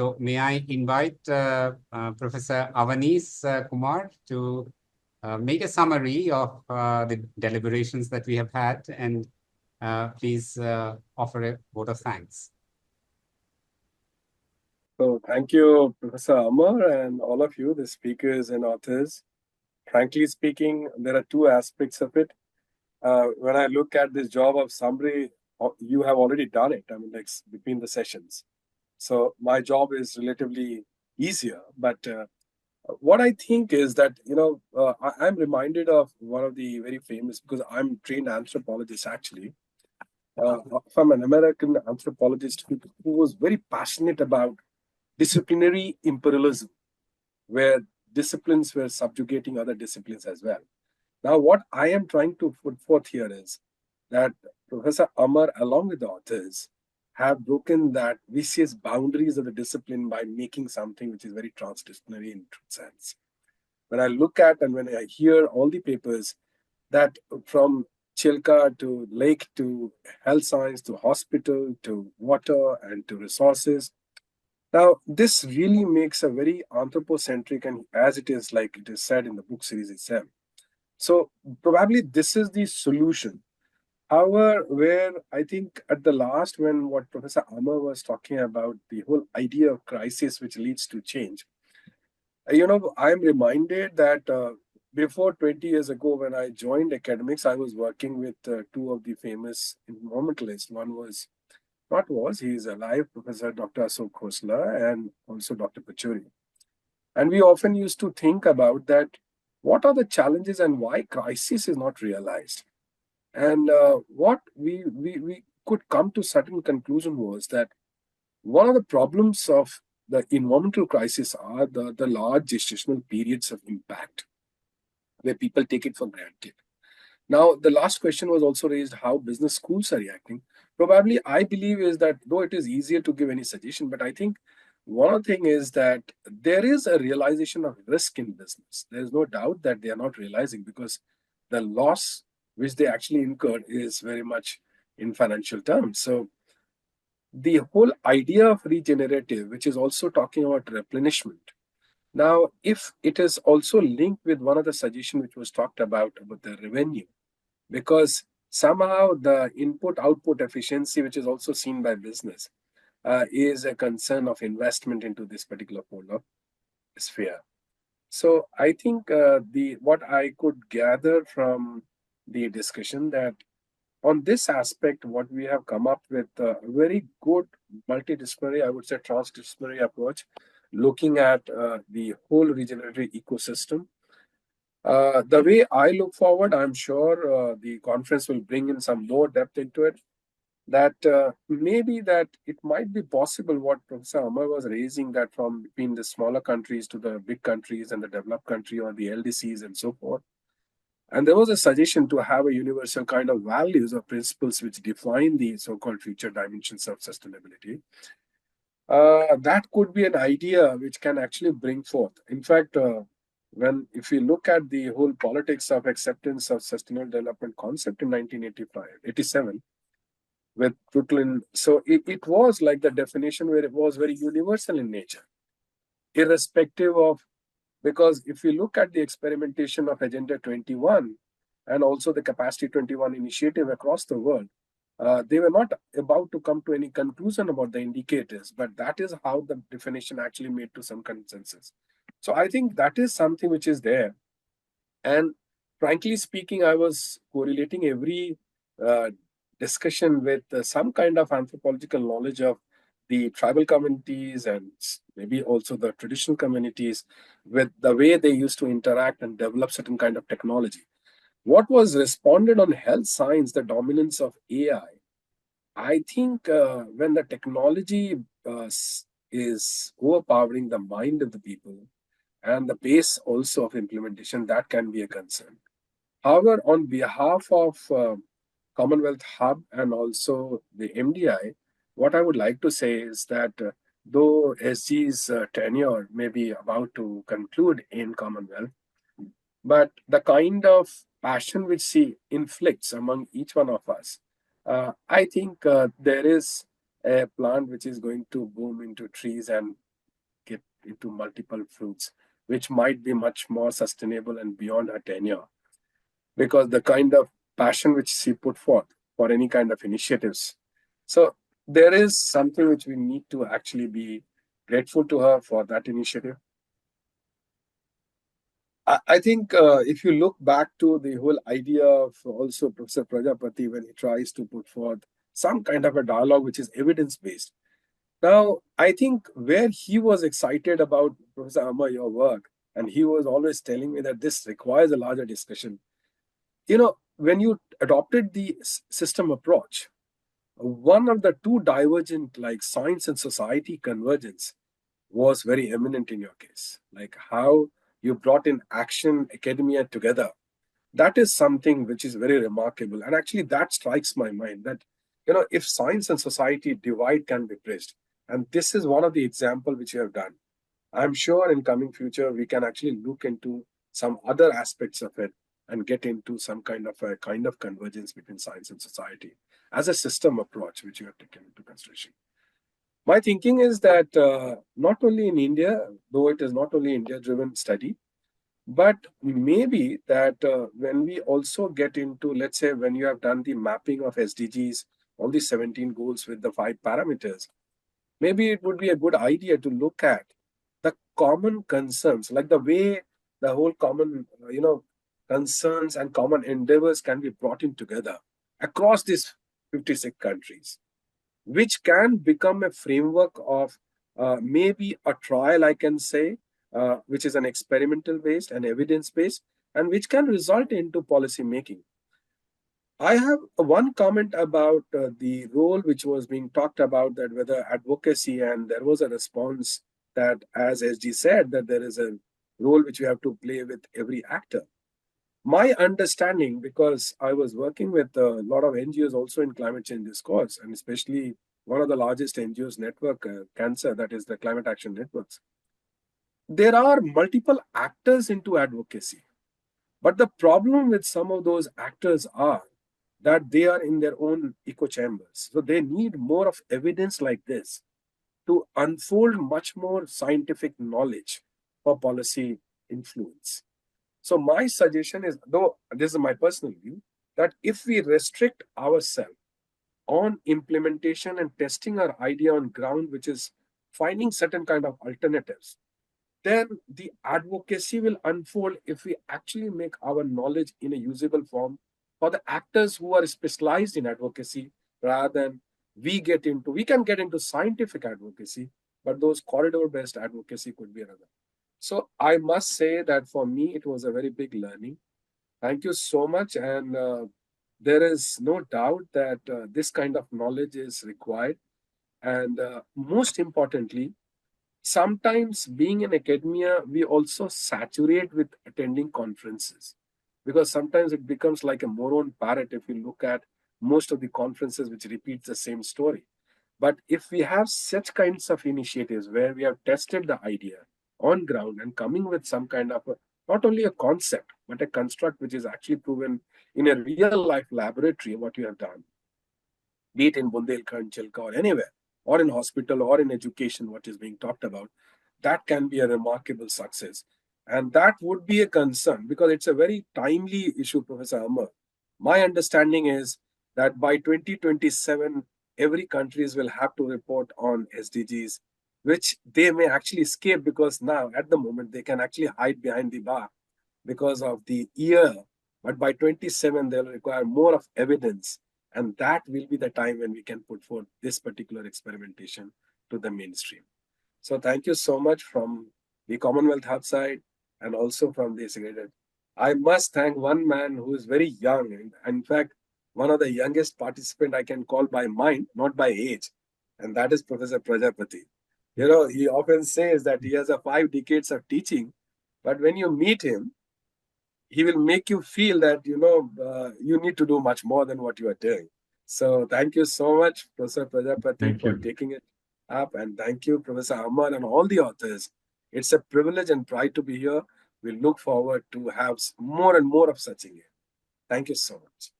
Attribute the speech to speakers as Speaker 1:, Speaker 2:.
Speaker 1: So may I invite Professor Avanees Kumar to make a summary of the deliberations that we have had, and please offer a vote of thanks.
Speaker 2: So thank you, Professor Amar, and all of you, the speakers and authors. Frankly speaking, there are two aspects of it. When I look at this job of summary, you have already done it. I mean, like between the sessions. So my job is relatively easier. But what I think is that, I'm reminded of one of the very famous, because I'm trained anthropologist actually, from an American anthropologist who was very passionate about disciplinary imperialism, where disciplines were subjugating other disciplines as well. Now, what I am trying to put forth here is that Professor Amar, along with the authors, have broken that vicious boundaries of the discipline by making something which is very transdisciplinary in true sense. When I look at and when I hear all the papers that from Chilka to lake to health science to hospital to water and to resources, now, this really makes a very anthropocentric, and as it is, like it is said in the book series itself. So, probably this is the solution. However, where I think at the last, when what Professor Amar was talking about, the whole idea of crisis which leads to change, I'm reminded that before 20 years ago, when I joined academics, I was working with two of the famous environmentalists. One was not was, he is alive, Professor Dr. Ashok Khosla and also Dr. Pachuri. And we often used to think about that, what are the challenges and why crisis is not realized? And what we could come to certain conclusion was that one of the problems of the environmental crisis are the large gestational periods of impact, where people take it for granted. Now, the last question was also raised how business schools are reacting. Probably, I believe is that though it is easier to give any suggestion, but I think one thing is that there is a realization of risk in business. There's no doubt that they are not realizing, because the loss which they actually incurred is very much in financial terms. So the whole idea of regenerative, which is also talking about replenishment. Now, if it is also linked with one of the suggestions which was talked about the revenue, because somehow the input output efficiency, which is also seen by business, is a concern of investment into this particular polar sphere. So I think the what I could gather from the discussion, that on this aspect, what we have come up with a very good multidisciplinary, I would say transdisciplinary approach, looking at the whole regenerative ecosystem. The way I look forward, I'm sure the conference will bring in some more depth into it. That maybe that it might be possible what Professor Amar was raising, that from between the smaller countries to the big countries and the developed country or the LDCs and so forth. And there was a suggestion to have a universal kind of values or principles which define the so-called future dimensions of sustainability. That could be an idea which can actually bring forth. In fact, if you look at the whole politics of acceptance of sustainable development concept in 1987 with Brooklyn, so it was like the definition where it was very universal in nature, irrespective of, because if you look at the experimentation of Agenda 21 and also the Capacity 21 initiative across the world, they were not about to come to any conclusion about the indicators, but that is how the definition actually made to some consensus. So I think that is something which is there. And frankly speaking, I was correlating every discussion with some kind of anthropological knowledge of the tribal communities and maybe also the traditional communities, with the way they used to interact and develop certain kind of technology. What was responded on health science, the dominance of AI, I think when the technology is overpowering the mind of the people and the pace also of implementation, that can be a concern. However, on behalf of Commonwealth Hub and also the MDI, what I would like to say is that though SG's tenure may be about to conclude in Commonwealth, but the kind of passion which she inflicts among each one of us, I think there is a plant which is going to boom into trees, and into multiple fruits, which might be much more sustainable and beyond her tenure. Because the kind of passion which she put forth for any kind of initiatives. So there is something which we need to actually be grateful to her for that initiative. I think if you look back to the whole idea of also Professor Prajapati when he tries to put forth some kind of a dialogue which is evidence based. Now, I think where he was excited about Professor Amma, your work, and he was always telling me that this requires a larger discussion. When you adopted the system approach, one of the two divergent, like science and society convergence, was very eminent in your case. Like how you brought in action, academia together. That is something which is very remarkable. And actually, that strikes my mind that, if science and society divide can be bridged, and this is one of the example which you have done. I'm sure in coming future we can actually look into some other aspects of it and get into some kind of convergence between science and society as a system approach which you have taken into consideration. My thinking is that not only in India, though it is not only India-driven study, but maybe that when we also get into, let's say, when you have done the mapping of SDGs, all the 17 goals with the 5 parameters, maybe it would be a good idea to look at the common concerns, like the way the whole common, concerns and common endeavors can be brought in together across these 56 countries, which can become a framework of maybe a trial, I can say, which is an experimental based and evidence based, and which can result into policy making. I have one comment about the role which was being talked about, that whether advocacy, and there was a response that, as SG said, that there is a role which we have to play with every actor. My understanding, because I was working with a lot of NGOs also in climate change discourse, and especially one of the largest NGOs network, Cancer, that is the Climate Action Networks. There are multiple actors into advocacy. But the problem with some of those actors are that they are in their own echo chambers. So they need more of evidence like this to unfold much more scientific knowledge for policy influence. So my suggestion is, though this is my personal view, that if we restrict ourselves on implementation and testing our idea on ground, which is finding certain kind of alternatives, then the advocacy will unfold if we actually make our knowledge in a usable form for the actors who are specialized in advocacy, rather than we can get into scientific advocacy, but those corridor based advocacy could be another. So I must say that for me it was a very big learning. Thank you so much. And there is no doubt that this kind of knowledge is required. And most importantly, sometimes being in academia, we also saturate with attending conferences, because sometimes it becomes like a moron parrot if you look at most of the conferences which repeats the same story. But if we have such kinds of initiatives where we have tested the idea on ground and coming with some kind of not only a concept but a construct which is actually proven in a real life laboratory, what you have done, be it in Bundelkhand, Chilka, or anywhere, or in hospital or in education, what is being talked about, that can be a remarkable success. And that would be a concern because it's a very timely issue, Professor Amar. My understanding is that by 2027, every countries will have to report on SDGs, which they may actually escape because now, at the moment, they can actually hide behind the bar because of the year. But by 27, they'll require more of evidence. And that will be the time when we can put forth this particular experimentation to the mainstream. So thank you so much from the Commonwealth Hub side and also from the Secretariat. I must thank one man who is very young. In fact, one of the youngest participant I can call by mind, not by age. And that is Professor Prajapati. He often says that he has a 5 decades of teaching, but when you meet him, he will make you feel that you need to do much more than what you are doing. So thank you so much, Professor Prajapati,
Speaker 1: Thank
Speaker 2: for
Speaker 1: you.
Speaker 2: taking it up, and thank you, Professor Amar, and all the authors. It's a privilege and pride to be here. We look forward to have more and more of such in here. Thank you so much.